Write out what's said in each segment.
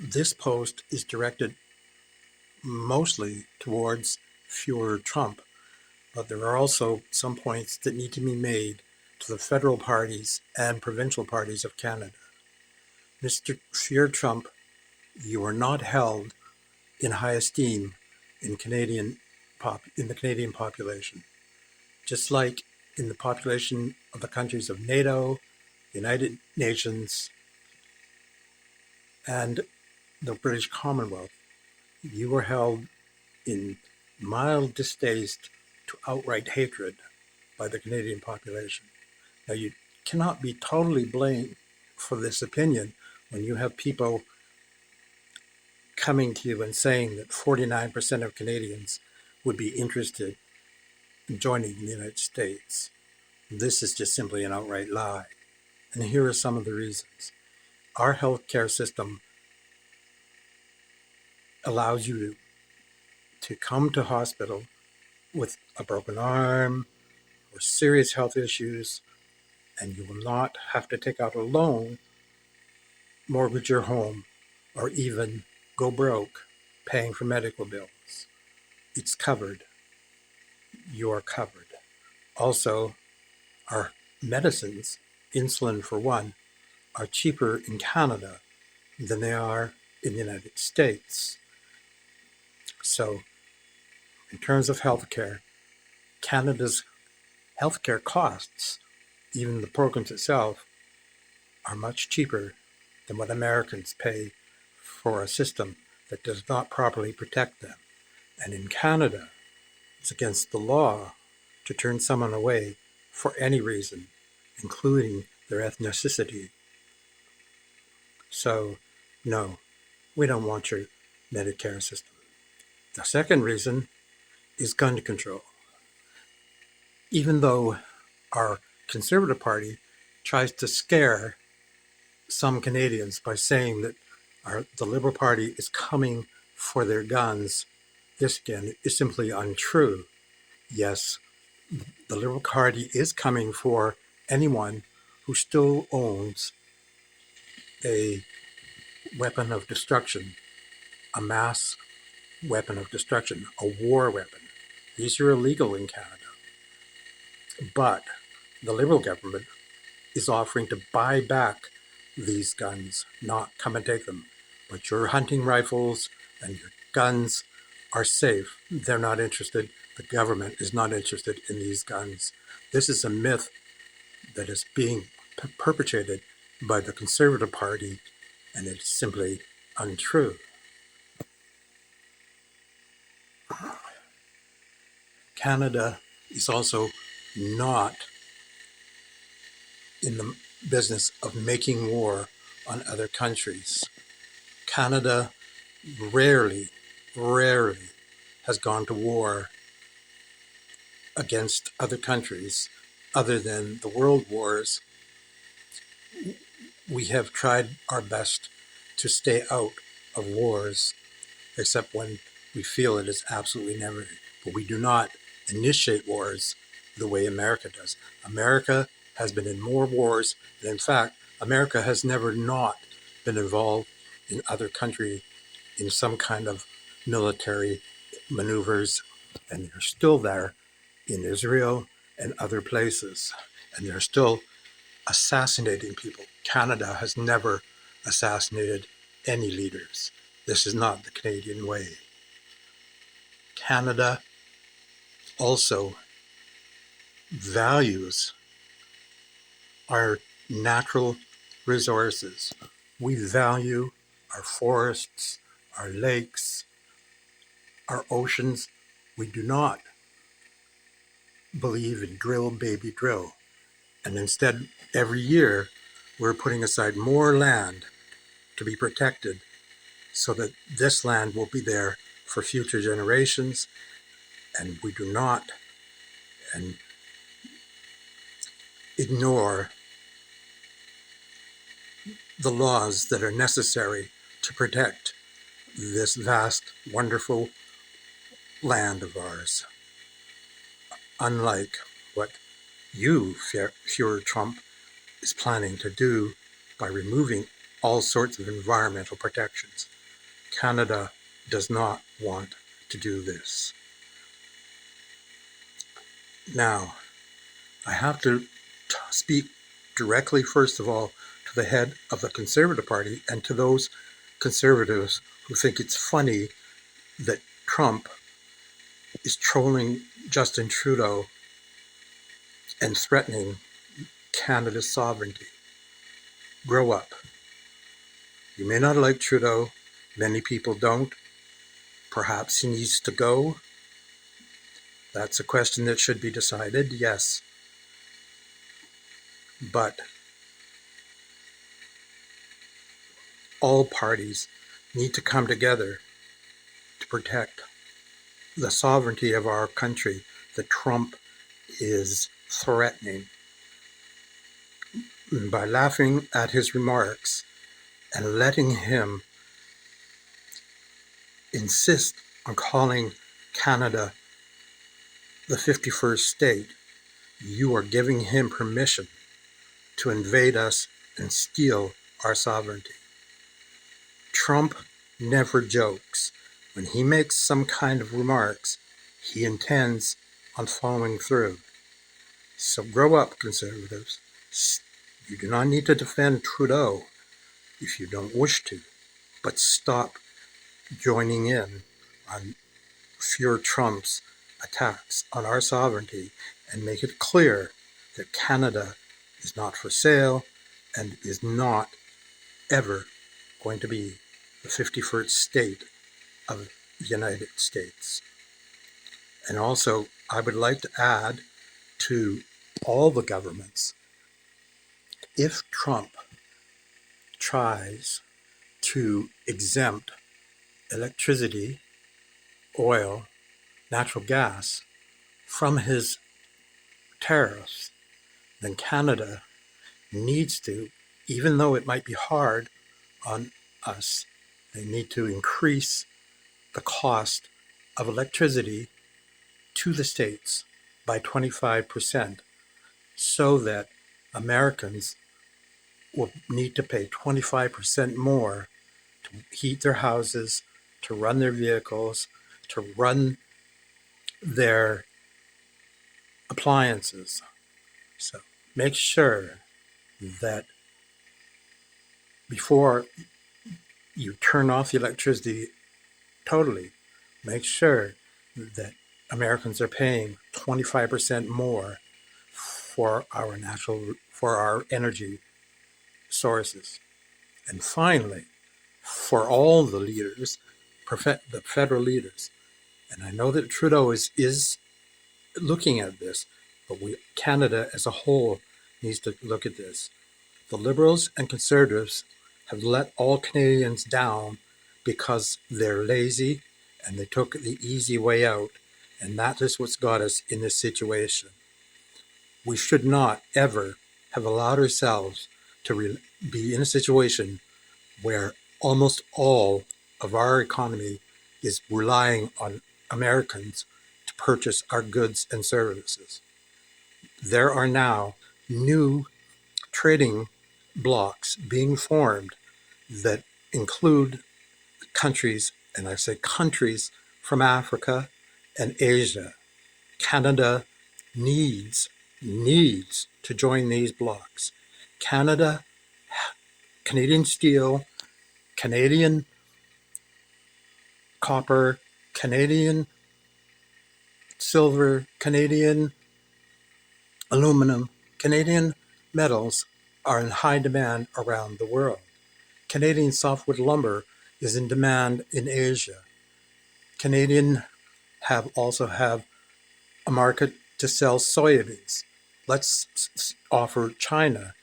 This post is directed mostly towards Führer Trump, but there are also some points that need to be made to the federal parties and provincial parties of Canada. Mr. Führer Trump, you are not held in high esteem in the Canadian population. Just like in the population of the countries of NATO, the United Nations, and the British Commonwealth, you are held in mild distaste to outright hatred by the Canadian population. Now, you cannot be totally blamed for this opinion when you have people coming to you and saying that 49% of Canadians would be interested in joining the United States. This is just simply an outright lie. And here are some of the reasons. Our healthcare system allows you to come to hospital with a broken arm or serious health issues, and you will not have to take out a loan, mortgage your home, or even go broke paying for medical bills. It's covered. You are covered. Also, our medicines, insulin for one, are cheaper in Canada than they are in the United States. So, in terms of healthcare, Canada's healthcare costs, even the programs itself, are much cheaper than what Americans pay for a system that does not properly protect them. And in Canada, it's against the law to turn someone away for any reason, including their ethnicity. So, no, we don't want your Medicare system. The second reason is gun control. Even though our Conservative Party tries to scare some Canadians by saying that the Liberal Party is coming for their guns, this again is simply untrue. Yes, the Liberal Party is coming for anyone who still owns a weapon of destruction, a mass weapon of destruction, a war weapon. These are illegal in Canada. But the Liberal government is offering to buy back these guns, not come and take them. But your hunting rifles and your guns are safe. They're not interested. The government is not interested in these guns. This is a myth that is being perpetrated by the Conservative Party, and it's simply untrue. Canada is also not in the business of making war on other countries. Canada rarely has gone to war against other countries other than the world wars. We have tried our best to stay out of wars, except when we feel it is absolutely necessary. But we do not initiate wars the way America does. America has been in more wars, and in fact, America has never not been involved in other country in some kind of military maneuvers, and they're still there in Israel and other places, and they're still assassinating people. Canada has never assassinated any leaders. This is not the Canadian way. Canada also values our natural resources. We value our forests, our lakes, our oceans. We do not believe in drill, baby, drill. And instead, every year, we're putting aside more land to be protected so that this land will be there for future generations. And we do not ignore the laws that are necessary to protect this vast, wonderful land of ours. Unlike what you, Führer Trump, is planning to do by removing all sorts of environmental protections. Canada does not want to do this. Now, I have to speak directly, first of all, to the head of the Conservative Party and to those conservatives who think it's funny that Trump is trolling Justin Trudeau and threatening Canada's sovereignty. Grow up. You may not like Trudeau. Many people don't. Perhaps he needs to go. That's a question that should be decided, yes. But all parties need to come together to protect the sovereignty of our country that Trump is threatening. By laughing at his remarks and letting him insist on calling Canada the 51st state, you are giving him permission to invade us and steal our sovereignty. Trump never jokes. When he makes some kind of remarks, he intends on following through. So grow up, conservatives. You do not need to defend Trudeau if you don't wish to, but stop joining in on Fear Trump's attacks on our sovereignty and make it clear that Canada is not for sale and is not ever going to be the 51st state of the United States. And also, I would like to add to all the governments, if Trump tries to exempt electricity, oil, natural gas from his tariffs, then Canada needs to, even though it might be hard on us, they need to increase the cost of electricity to the states by 25% so that Americans will need to pay 25% more to heat their houses, to run their vehicles, to run their appliances. So make sure that before you turn off the electricity totally, make sure that Americans are paying 25% more for our energy sources. And finally, for all the leaders, the federal leaders, and I know that Trudeau is looking at this, but Canada as a whole needs to look at this. The Liberals and Conservatives have let all Canadians down because they're lazy and they took the easy way out, and that is what's got us in this situation. We should not ever have allowed ourselves to be in a situation where almost all of our economy is relying on Americans to purchase our goods and services. There are now new trading blocs being formed that include countries, and I say countries, from Africa and Asia. Canada needs to join these blocs. Canadian steel, Canadian copper, Canadian silver, Canadian aluminum, Canadian metals are in high demand around the world. Canadian softwood lumber is in demand in Asia. Canadian also have a market to sell soybeans. Let's offer China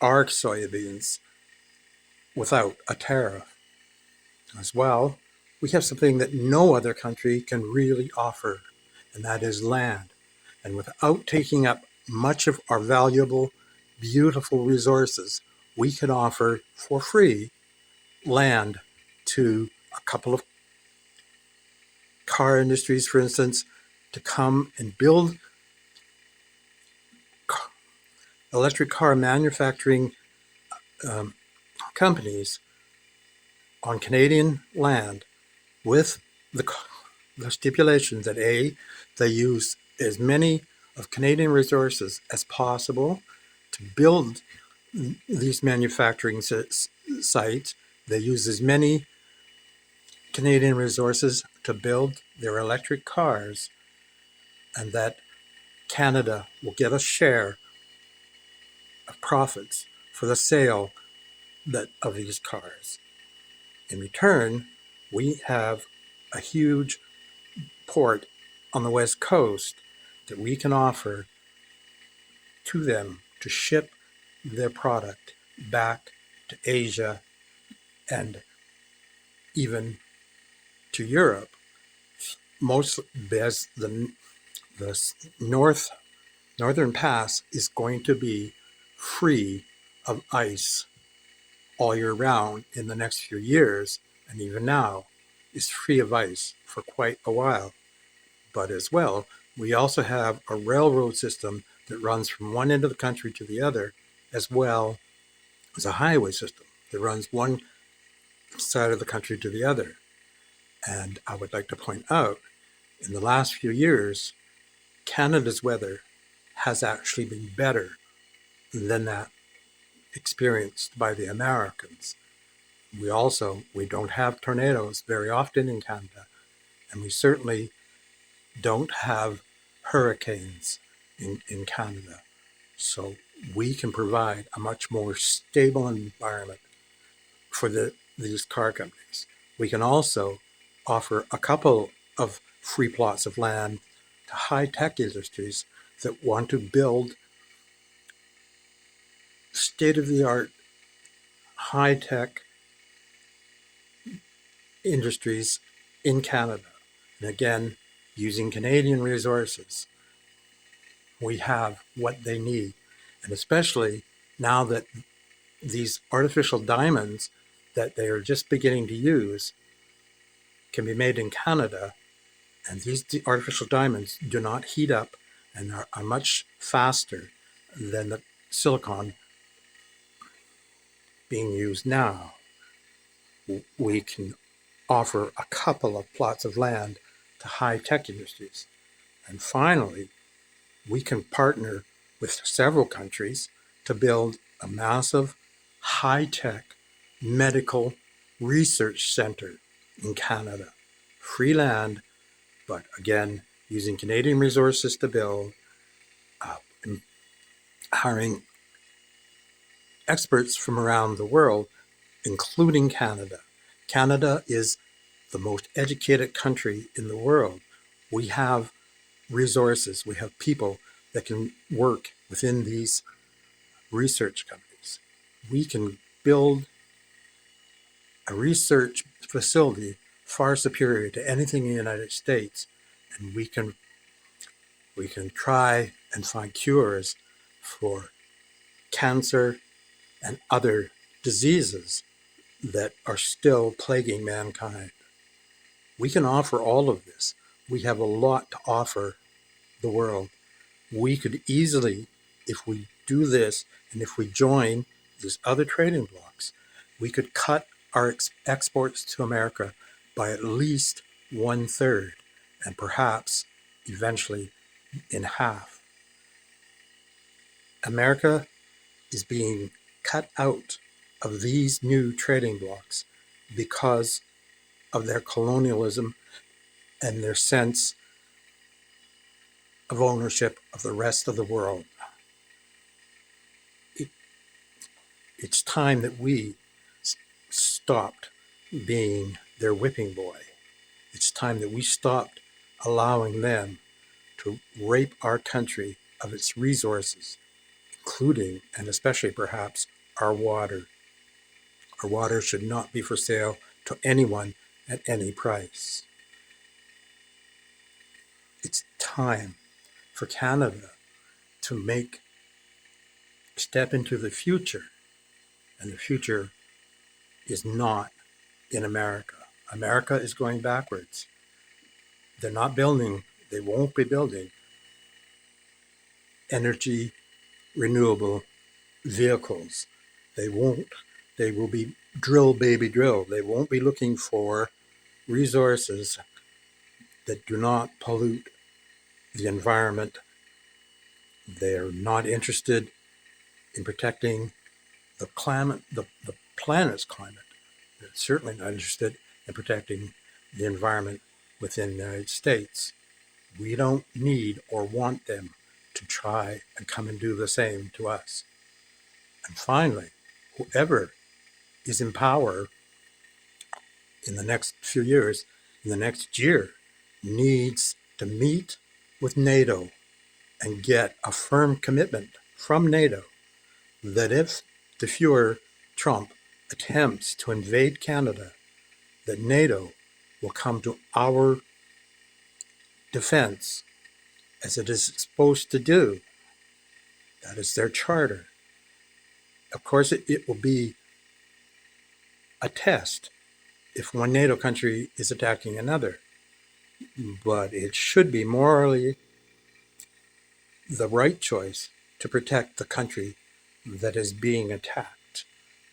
our soybeans without a tariff. As well, we have something that no other country can really offer, and that is land. And without taking up much of our valuable, beautiful resources, we can offer for free land to a couple of car industries, for instance, to come and build electric car manufacturing companies on Canadian land with the, the stipulation that they use as many of Canadian resources as possible to build these manufacturing sites. They use as many Canadian resources to build their electric cars, and that Canada will get a share of profits for the sale of these cars. In return, we have a huge port on the West Coast that we can offer to them to ship their product back to Asia and even to Europe. Most as the northern pass is going to be free of ice all year round in the next few years, and even now is free of ice for quite a while. But as well, we also have a railroad system that runs from one end of the country to the other, as well as a highway system that runs one side of the country to the other. And I would like to point out, in the last few years, Canada's weather has actually been better than that experienced by the Americans. We don't have tornadoes very often in Canada, and we certainly don't have hurricanes in Canada. So we can provide a much more stable environment for these car companies. We can also offer a couple of free plots of land to high-tech industries that want to build state-of-the-art, high-tech industries in Canada. And again, using Canadian resources, we have what they need. And especially now that these artificial diamonds that they are just beginning to use can be made in Canada, and these artificial diamonds do not heat up and are much faster than the silicon being used now. We can offer a couple of plots of land to high-tech industries. And finally, we can partner with several countries to build a massive high-tech medical research center in Canada. Free land, but again, using Canadian resources to build, and hiring experts from around the world, including Canada. Canada is the most educated country in the world. We have resources, we have people that can work within these research companies. We can build a research facility far superior to anything in the United States, and we can try and find cures for cancer and other diseases that are still plaguing mankind. We can offer all of this. We have a lot to offer the world. We could easily, if we do this and if we join these other trading blocks, we could cut our exports to America by at least 1/3 and perhaps eventually in half. America is being cut out of these new trading blocks because of their colonialism and their sense of ownership of the rest of the world. It's time that we stopped being their whipping boy. It's time that we stopped allowing them to rape our country of its resources, including and especially perhaps our water. Our water should not be for sale to anyone at any price. It's time for Canada to step into the future, and the future is not in America. America is going backwards. They won't be building energy renewable vehicles They won't. They will be drill, baby, drill. They won't be looking for resources that do not pollute the environment. They're not interested in protecting the climate, the planet's climate. They're certainly not interested in protecting the environment within the United States. We don't need or want them to try and come and do the same to us. And finally, whoever is in power in the next few years, in the next year, needs to meet with NATO and get a firm commitment from NATO that if the Fuhrer Trump attempts to invade Canada, that NATO will come to our defense as it is supposed to do. That is their charter. Of course, it will be a test if one NATO country is attacking another, but it should be morally the right choice to protect the country that is being attacked,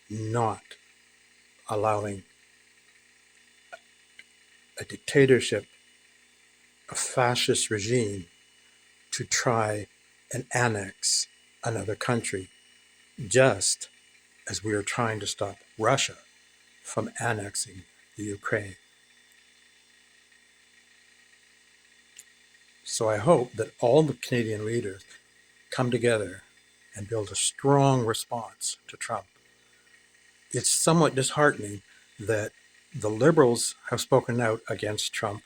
not allowing a dictatorship, a fascist regime to try and annex another country, just as we are trying to stop Russia from annexing the Ukraine. So I hope that all the Canadian leaders come together and build a strong response to Trump. It's somewhat disheartening that the Liberals have spoken out against Trump,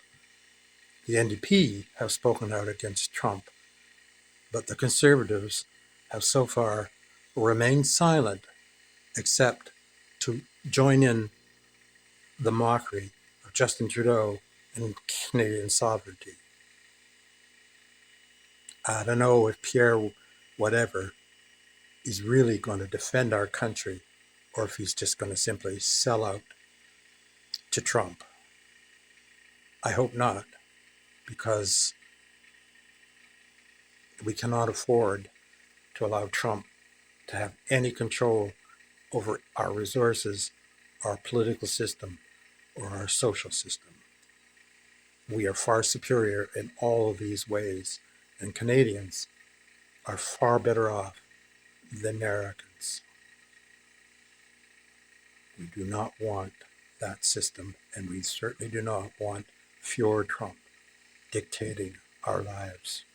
the NDP have spoken out against Trump, but the Conservatives have so far remained silent, except to join in the mockery of Justin Trudeau and Canadian sovereignty. I don't know if Pierre whatever is really going to defend our country or if he's just going to simply sell out to Trump. I hope not, because we cannot afford to allow Trump to have any control over our resources, our political system, or our social system. We are far superior in all of these ways, and Canadians are far better off than Americans. We do not want that system, and we certainly do not want Fuhrer Trump dictating our lives.